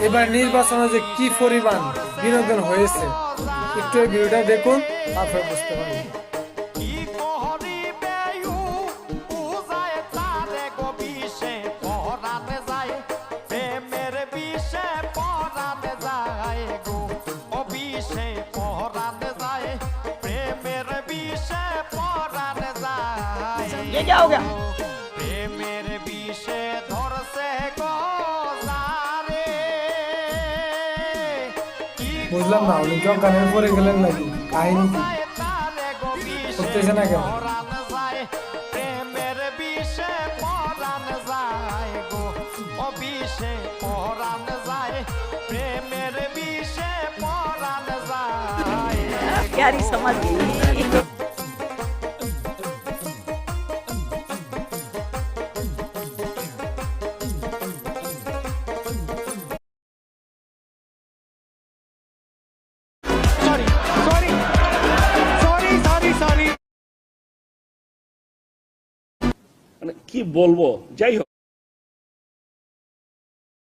এবার নির্বাচনে যে কি পরিমাণ বিনোদন হয়েছে একটু এই ভিডিওটা দেখুন, তারপরে বুঝতে পারবেন। ये क्या हो गया? বুঝলাম না, উনি কেউ গানের পরে গেলেন নাকি? কাহিনী কি করতেছে না কেন? प्यारी समझ गई। মানে কি বলবো, যাই হোক।